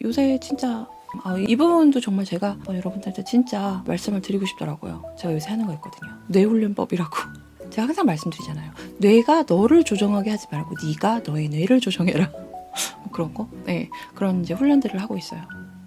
요새 진짜 이 부분도 정말 제가 여러분들한테 진짜 말씀을 드리고 싶더라고요. 제가 요새 하는 거 있거든요. 뇌훈련법이라고. 제가 항상 말씀드리잖아요. 뇌가 너를 조정하게 하지 말고 네가 너의 뇌를 조정해라. 뭐 그런 거? 네, 그런 이제 훈련들을 하고 있어요.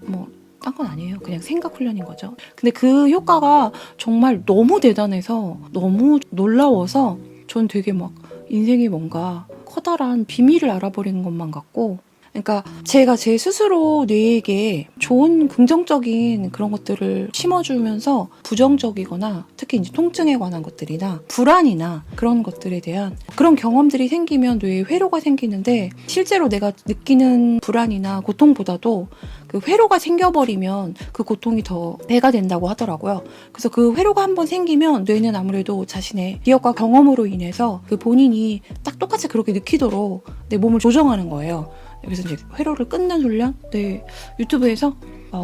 뭐 딴 건 아니에요. 그냥 생각 훈련인 거죠. 근데 그 효과가 정말 너무 대단해서 너무 놀라워서 전 되게 막 인생이 뭔가 커다란 비밀을 알아버리는 것만 같고, 그러니까 제가 제 스스로 뇌에게 좋은 긍정적인 그런 것들을 심어주면서 부정적이거나 특히 이제 통증에 관한 것들이나 불안이나 그런 것들에 대한 그런 경험들이 생기면 뇌에 회로가 생기는데, 실제로 내가 느끼는 불안이나 고통보다도 그 회로가 생겨버리면 그 고통이 더 배가 된다고 하더라고요. 그래서 그 회로가 한번 생기면 뇌는 아무래도 자신의 기억과 경험으로 인해서 그 본인이 딱 똑같이 그렇게 느끼도록 내 몸을 조정하는 거예요. 그래서 이제 회로를 끊는 훈련? 네, 유튜브에서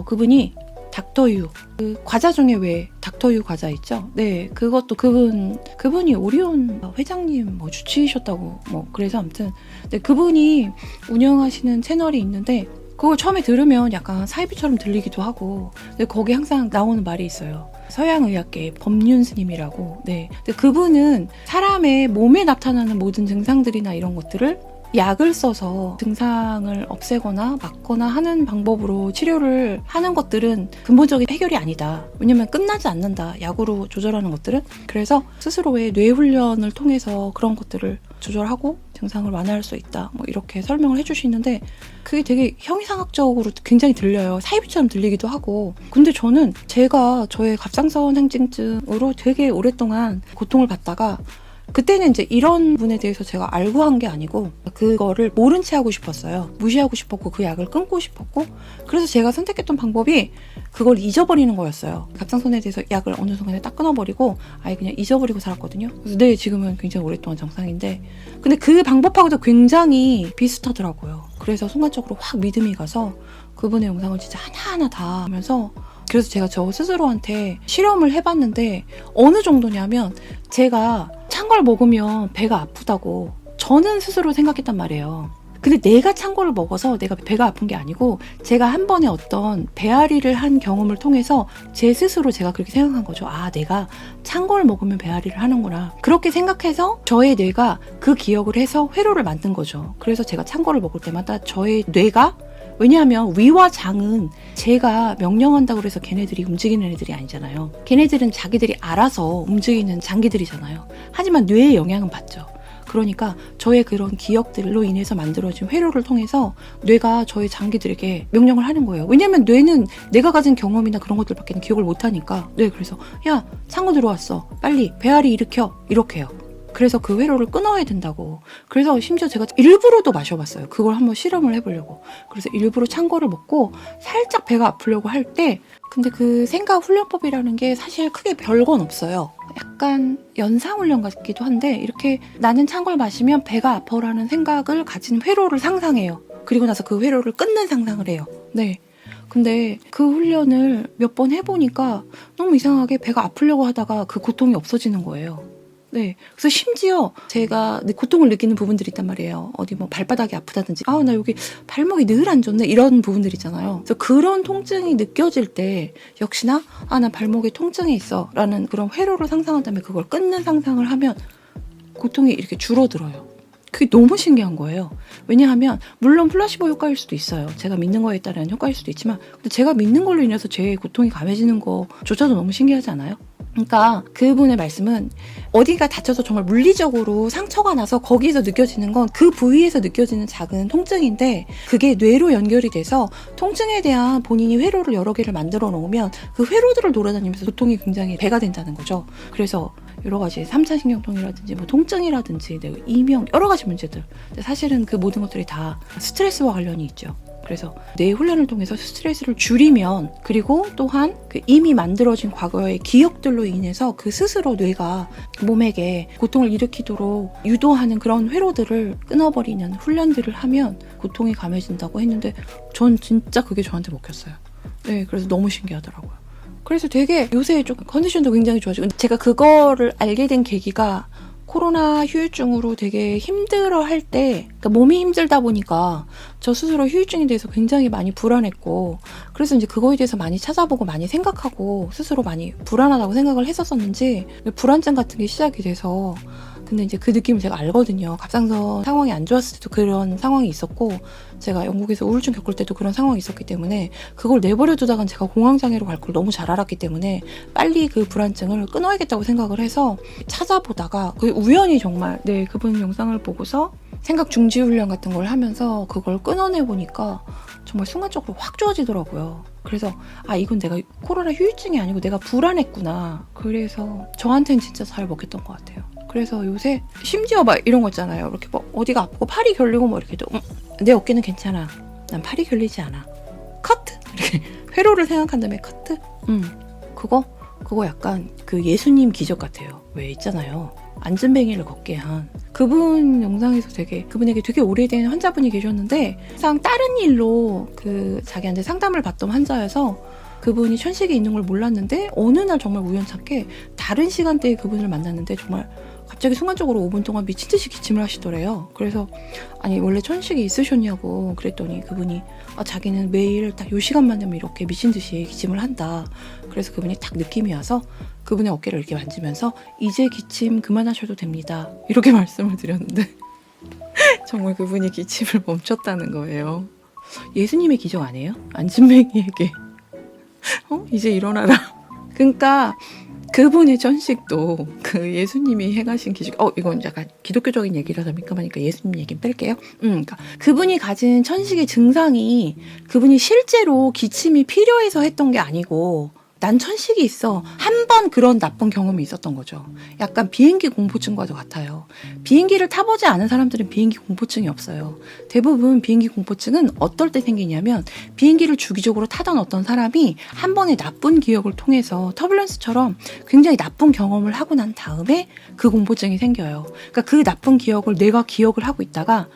그분이 닥터유, 그 과자 중에 왜 닥터유 과자 있죠? 네, 그것도 그분이 오리온 회장님 주치이셨다고 그래서 아무튼 네, 그분이 운영하시는 채널이 있는데 그걸 처음에 들으면 약간 사이비처럼 들리기도 하고, 근데 거기 항상 나오는 말이 있어요. 서양의학계의 법륜 스님이라고. 네, 근데 그분은 사람의 몸에 나타나는 모든 증상들이나 이런 것들을 약을 써서 증상을 없애거나 막거나 하는 방법으로 치료를 하는 것들은 근본적인 해결이 아니다. 왜냐면 끝나지 않는다. 약으로 조절하는 것들은. 그래서 스스로의 뇌 훈련을 통해서 그런 것들을 조절하고 증상을 완화할 수 있다. 이렇게 설명을 해주시는데 그게 되게 형이상학적으로 굉장히 들려요. 사이비처럼 들리기도 하고. 근데 저는 제가 저의 갑상선 행진증으로 되게 오랫동안 고통을 받다가 그때는 이제 이런 분에 대해서 제가 알고 한 게 아니고 그거를 모른 채 하고 싶었어요. 무시하고 싶었고 그 약을 끊고 싶었고, 그래서 제가 선택했던 방법이 그걸 잊어버리는 거였어요. 갑상선에 대해서 약을 어느 순간에 딱 끊어버리고 아예 그냥 잊어버리고 살았거든요. 그래서 네, 지금은 굉장히 오랫동안 정상인데, 근데 그 방법하고도 굉장히 비슷하더라고요. 그래서 순간적으로 확 믿음이 가서 그분의 영상을 진짜 하나하나 다 하면서, 그래서 제가 저 스스로한테 실험을 해봤는데 어느 정도냐면 제가 찬 걸 먹으면 배가 아프다고 저는 스스로 생각했단 말이에요. 근데 내가 찬 거를 먹어서 내가 배가 아픈 게 아니고 제가 한 번에 어떤 배앓이를 한 경험을 통해서 제 스스로 제가 그렇게 생각한 거죠. 아, 내가 찬 걸 먹으면 배앓이를 하는구나. 그렇게 생각해서 저의 뇌가 그 기억을 해서 회로를 만든 거죠. 그래서 제가 찬 거를 먹을 때마다 저의 뇌가, 왜냐하면 위와 장은 제가 명령한다고 해서 걔네들이 움직이는 애들이 아니잖아요. 걔네들은 자기들이 알아서 움직이는 장기들이잖아요. 하지만 뇌의 영향은 받죠. 그러니까 저의 그런 기억들로 인해서 만들어진 회로를 통해서 뇌가 저의 장기들에게 명령을 하는 거예요. 왜냐면 뇌는 내가 가진 경험이나 그런 것들밖에 기억을 못하니까. 네, 그래서 야, 창고 들어왔어. 빨리 배앓이 일으켜. 이렇게 해요. 그래서 그 회로를 끊어야 된다고. 그래서 심지어 제가 일부러도 마셔봤어요. 그걸 한번 실험을 해보려고. 그래서 일부러 찬 거를 먹고 살짝 배가 아프려고 할 때, 근데 그 생각 훈련법이라는 게 사실 크게 별건 없어요. 약간 연상훈련 같기도 한데, 이렇게 나는 찬 걸 마시면 배가 아파라는 생각을 가진 회로를 상상해요. 그리고 나서 그 회로를 끊는 상상을 해요. 네. 근데 그 훈련을 몇 번 해보니까 너무 이상하게 배가 아프려고 하다가 그 고통이 없어지는 거예요. 네. 그래서 심지어 제가 고통을 느끼는 부분들이 있단 말이에요. 어디 발바닥이 아프다든지, 나 여기 발목이 늘 안 좋네, 이런 부분들 있잖아요. 그래서 그런 통증이 느껴질 때 역시나 나 발목에 통증이 있어 라는 그런 회로를 상상한 다음에 그걸 끊는 상상을 하면 고통이 이렇게 줄어들어요. 그게 너무 신기한 거예요. 왜냐하면 물론 플라시보 효과일 수도 있어요. 제가 믿는 거에 따른 효과일 수도 있지만, 근데 제가 믿는 걸로 인해서 제 고통이 감해지는 거조차도 너무 신기하지 않아요? 그러니까 그분의 말씀은 어디가 다쳐서 정말 물리적으로 상처가 나서 거기에서 느껴지는 건 그 부위에서 느껴지는 작은 통증인데, 그게 뇌로 연결이 돼서 통증에 대한 본인이 회로를 여러 개를 만들어 놓으면 그 회로들을 돌아다니면서 고통이 굉장히 배가 된다는 거죠. 그래서 여러 가지 3차 신경통이라든지 통증이라든지 이명 여러 가지 문제들, 사실은 그 모든 것들이 다 스트레스와 관련이 있죠. 그래서 뇌 훈련을 통해서 스트레스를 줄이면, 그리고 또한 그 이미 만들어진 과거의 기억들로 인해서 그 스스로 뇌가 몸에게 고통을 일으키도록 유도하는 그런 회로들을 끊어버리는 훈련들을 하면 고통이 감해진다고 했는데, 전 진짜 그게 저한테 먹혔어요. 네, 그래서 너무 신기하더라고요. 그래서 되게 요새 좀 컨디션도 굉장히 좋아지고, 제가 그거를 알게 된 계기가 코로나 후유증으로 되게 힘들어 할 때, 그러니까 몸이 힘들다 보니까 저 스스로 후유증에 대해서 굉장히 많이 불안했고, 그래서 이제 그거에 대해서 많이 찾아보고 많이 생각하고 스스로 많이 불안하다고 생각을 했었었는지 불안증 같은 게 시작이 돼서, 근데 이제 그 느낌을 제가 알거든요. 갑상선 상황이 안 좋았을 때도 그런 상황이 있었고, 제가 영국에서 우울증 겪을 때도 그런 상황이 있었기 때문에 그걸 내버려 두다간 제가 공황장애로 갈 걸 너무 잘 알았기 때문에 빨리 그 불안증을 끊어야겠다고 생각을 해서 찾아보다가 그 우연히 정말 그분 영상을 보고서 생각 중지 훈련 같은 걸 하면서 그걸 끊어내 보니까 정말 순간적으로 확 좋아지더라고요. 그래서 이건 내가 코로나 후유증이 아니고 내가 불안했구나. 그래서 저한테는 진짜 잘 먹혔던 것 같아요. 그래서 요새 심지어 막 이런 거 있잖아요. 이렇게 뭐 어디가 아프고 팔이 결리고 뭐 이렇게 내 어깨는 괜찮아. 난 팔이 결리지 않아. 커트! 이렇게 회로를 생각한 다음에 커트? 그거 약간 그 예수님 기적 같아요. 왜 있잖아요. 안전뱅이를 걷게 한 그분 영상에서 그분에게 되게 오래된 환자분이 계셨는데 항상 다른 일로 그 자기한테 상담을 받던 환자여서 그분이 천식이 있는 걸 몰랐는데 어느 날 정말 우연찮게 다른 시간대에 그분을 만났는데 정말 갑자기 순간적으로 5분 동안 미친 듯이 기침을 하시더래요. 그래서 아니 원래 천식이 있으셨냐고 그랬더니 그분이 자기는 매일 딱 요 시간만 되면 이렇게 미친 듯이 기침을 한다. 그래서 그분이 딱 느낌이 와서 그분의 어깨를 이렇게 만지면서 이제 기침 그만하셔도 됩니다. 이렇게 말씀을 드렸는데 정말 그분이 기침을 멈췄다는 거예요. 예수님의 기적 아니에요? 안진뱅이에게 이제 일어나라. 그러니까 그분의 천식도 그 예수님이 행하신 기적, 이건 약간 기독교적인 얘기라서 민감하니까 예수님 얘기는 뺄게요. 그러니까 그분이 가진 천식의 증상이 그분이 실제로 기침이 필요해서 했던 게 아니고 난 천식이 있어. 한 번 그런 나쁜 경험이 있었던 거죠. 약간 비행기 공포증과도 같아요. 비행기를 타보지 않은 사람들은 비행기 공포증이 없어요. 대부분 비행기 공포증은 어떨 때 생기냐면 비행기를 주기적으로 타던 어떤 사람이 한 번의 나쁜 기억을 통해서 터뷸런스처럼 굉장히 나쁜 경험을 하고 난 다음에 그 공포증이 생겨요. 그러니까 그 나쁜 기억을 내가 기억을 하고 있다가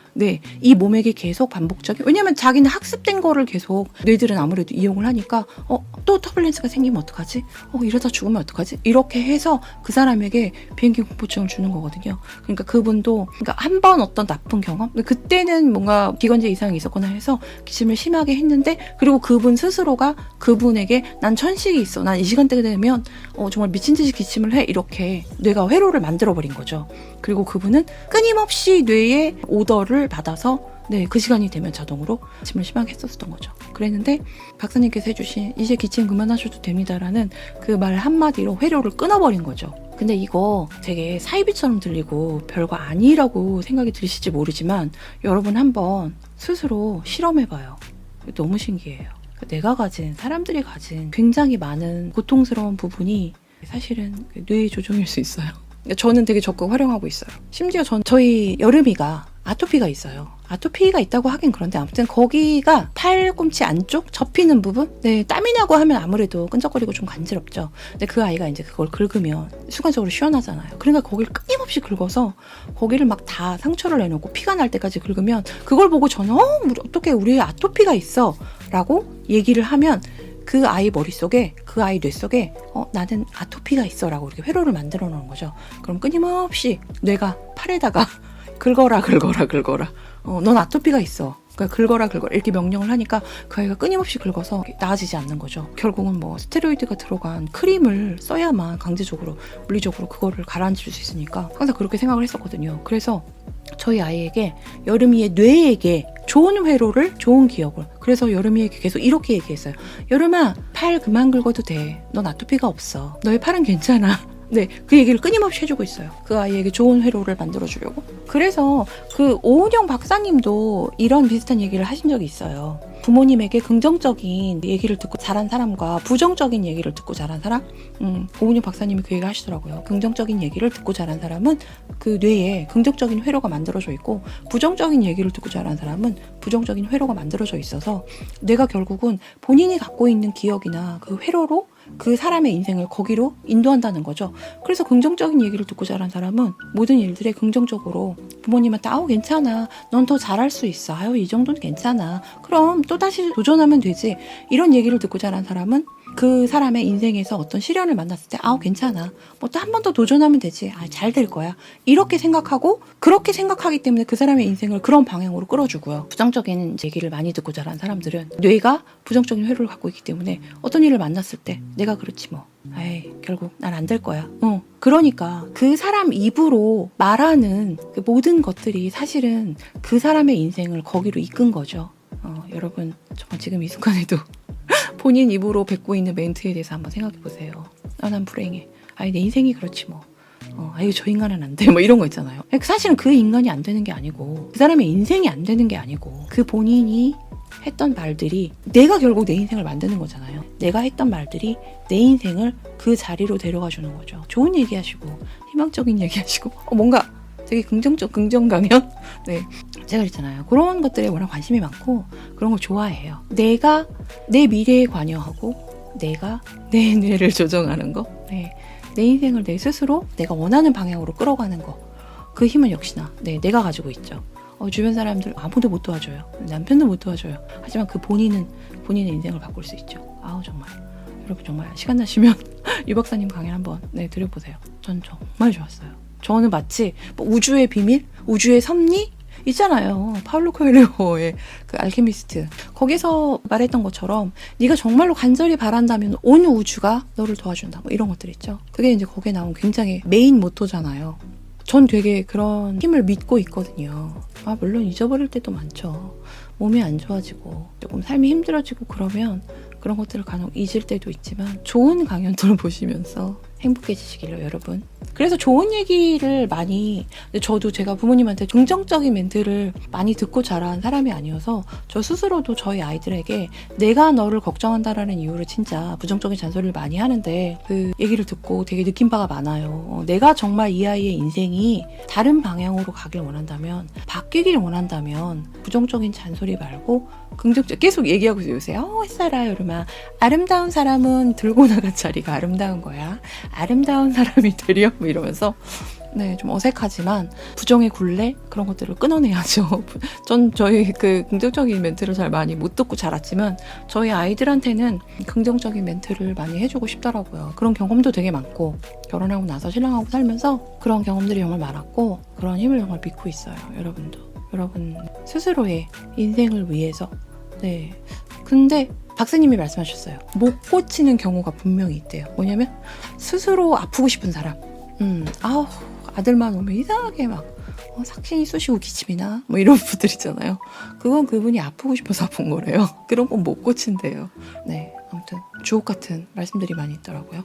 이 몸에게 계속 반복적인, 왜냐면 자기는 학습된 거를 계속 뇌들은 아무래도 이용을 하니까 또 터뷸런스가 생기면 어떡하지? 이러다 죽으면 어떡하지? 이렇게 해서 그 사람에게 비행기 공포증을 주는 거거든요. 그러니까 그분도 한 번 어떤 나쁜 경험, 그때는 뭔가 기관지 이상이 있었거나 해서 기침을 심하게 했는데, 그리고 그분 스스로가 그분에게 난 천식이 있어, 난 이 시간대가 되면 정말 미친 듯이 기침을 해, 이렇게 뇌가 회로를 만들어 버린 거죠. 그리고 그분은 끊임없이 뇌의 오더를 받아서 그 시간이 되면 자동으로 기침을 심하게 했었던 거죠. 그랬는데 박사님께서 해주신 이제 기침 그만하셔도 됩니다라는 그 말 한마디로 회로를 끊어버린 거죠. 근데 이거 되게 사이비처럼 들리고 별거 아니라고 생각이 들으실지 모르지만 여러분 한번 스스로 실험해봐요. 너무 신기해요. 내가 가진, 사람들이 가진 굉장히 많은 고통스러운 부분이 사실은 뇌의 조종일 수 있어요. 저는 되게 적극 활용하고 있어요. 심지어 저희 여름이가 아토피가 있어요. 아토피가 있다고 하긴 그런데 아무튼 거기가 팔꿈치 안쪽 접히는 부분? 땀이 나고 하면 아무래도 끈적거리고 좀 간지럽죠. 근데 그 아이가 이제 그걸 긁으면 순간적으로 시원하잖아요. 그러니까 거기를 끊임없이 긁어서 거기를 막 다 상처를 내놓고 피가 날 때까지 긁으면 그걸 보고 저는 어떻게 우리 아토피가 있어? 라고 얘기를 하면 그 아이 머릿속에, 그 아이 뇌 속에 나는 아토피가 있어 라고 이렇게 회로를 만들어 놓은 거죠. 그럼 끊임없이 뇌가 팔에다가 긁어라 넌 아토피가 있어, 그러니까 긁어라 이렇게 명령을 하니까 그 아이가 끊임없이 긁어서 나아지지 않는 거죠. 결국은 뭐 스테로이드가 들어간 크림을 써야만 강제적으로 물리적으로 그거를 가라앉힐 수 있으니까 항상 그렇게 생각을 했었거든요. 그래서 저희 아이에게, 여름이의 뇌에게 좋은 회로를, 좋은 기억을, 그래서 여름이에게 계속 이렇게 얘기했어요. 여름아, 팔 그만 긁어도 돼. 넌 아토피가 없어. 너의 팔은 괜찮아. 그 얘기를 끊임없이 해주고 있어요. 그 아이에게 좋은 회로를 만들어주려고. 그래서 그 오은영 박사님도 이런 비슷한 얘기를 하신 적이 있어요. 부모님에게 긍정적인 얘기를 듣고 자란 사람과 부정적인 얘기를 듣고 자란 사람, 오은영 박사님이 그 얘기를 하시더라고요. 긍정적인 얘기를 듣고 자란 사람은 그 뇌에 긍정적인 회로가 만들어져 있고, 부정적인 얘기를 듣고 자란 사람은 부정적인 회로가 만들어져 있어서 뇌가 결국은 본인이 갖고 있는 기억이나 그 회로로 그 사람의 인생을 거기로 인도한다는 거죠. 그래서 긍정적인 얘기를 듣고 자란 사람은 모든 일들에 긍정적으로 부모님한테 괜찮아, 넌 더 잘할 수 있어, 이 정도는 괜찮아, 그럼 또다시 도전하면 되지. 이런 얘기를 듣고 자란 사람은 그 사람의 인생에서 어떤 시련을 만났을 때 괜찮아. 뭐 또 한 번 더 도전하면 되지. 잘 될 거야. 이렇게 생각하고 그렇게 생각하기 때문에 그 사람의 인생을 그런 방향으로 끌어주고요. 부정적인 얘기를 많이 듣고 자란 사람들은 뇌가 부정적인 회로를 갖고 있기 때문에 어떤 일을 만났을 때 내가 그렇지 뭐. 결국 난 안 될 거야. 그러니까 그 사람 입으로 말하는 그 모든 것들이 사실은 그 사람의 인생을 거기로 이끈 거죠. 여러분 정말 지금 이 순간에도 본인 입으로 뱉고 있는 멘트에 대해서 한번 생각해 보세요. 난 불행해. 내 인생이 그렇지 뭐. 저 인간은 안 돼. 뭐 이런 거 있잖아요. 사실은 그 인간이 안 되는 게 아니고 그 사람의 인생이 안 되는 게 아니고 그 본인이 했던 말들이 내가 결국 내 인생을 만드는 거잖아요. 내가 했던 말들이 내 인생을 그 자리로 데려가 주는 거죠. 좋은 얘기하시고 희망적인 얘기하시고 뭔가 되게 긍정 강연? 네, 제가 그랬잖아요. 그런 것들에 워낙 관심이 많고 그런 걸 좋아해요. 내가 내 미래에 관여하고 내가 내 뇌를 조정하는 거, 내 인생을 내 스스로 내가 원하는 방향으로 끌어가는 거, 그 힘은 역시나 내가 가지고 있죠. 주변 사람들 아무도 못 도와줘요. 남편도 못 도와줘요. 하지만 그 본인은 본인의 인생을 바꿀 수 있죠. 정말 여러분 정말 시간 나시면 유 박사님 강연 한번 들어보세요. 전 정말 좋았어요. 저는 마치 뭐 우주의 비밀, 우주의 섭리 있잖아요. 파울로 코엘료의 그 알케미스트 거기서 말했던 것처럼 네가 정말로 간절히 바란다면 온 우주가 너를 도와준다. 뭐 이런 것들 있죠. 그게 이제 거기에 나온 굉장히 메인 모토잖아요. 전 되게 그런 힘을 믿고 있거든요. 물론 잊어버릴 때도 많죠. 몸이 안 좋아지고 조금 삶이 힘들어지고 그러면 그런 것들을 간혹 잊을 때도 있지만 좋은 강연들을 보시면서 행복해지시길요, 여러분. 그래서 좋은 얘기를 많이, 저도 제가 부모님한테 긍정적인 멘트를 많이 듣고 자란 사람이 아니어서 저 스스로도 저희 아이들에게 내가 너를 걱정한다라는 이유로 진짜 부정적인 잔소리를 많이 하는데 그 얘기를 듣고 되게 느낀 바가 많아요. 내가 정말 이 아이의 인생이 다른 방향으로 가길 원한다면, 바뀌길 원한다면 부정적인 잔소리 말고 긍정적 계속 얘기하고 있어요. 요새 햇살아 여름아, 아름다운 사람은 들고 나간 자리가 아름다운 거야. 아름다운 사람이 되려 뭐 이러면서 좀 어색하지만 부정의 굴레 그런 것들을 끊어내야죠. 전 저희 그 긍정적인 멘트를 잘 많이 못 듣고 자랐지만 저희 아이들한테는 긍정적인 멘트를 많이 해주고 싶더라고요. 그런 경험도 되게 많고 결혼하고 나서 신랑하고 살면서 그런 경험들이 정말 많았고 그런 힘을 정말 믿고 있어요. 여러분도 여러분 스스로의 인생을 위해서 근데 박사님이 말씀하셨어요. 못 고치는 경우가 분명히 있대요. 뭐냐면 스스로 아프고 싶은 사람. 아들만 오면 이상하게 막 삭신이 쑤시고 기침이 나. 뭐 이런 분들 있잖아요. 그건 그분이 아프고 싶어서 아픈 거래요. 그런 건 못 고친대요. 아무튼 주옥 같은 말씀들이 많이 있더라고요.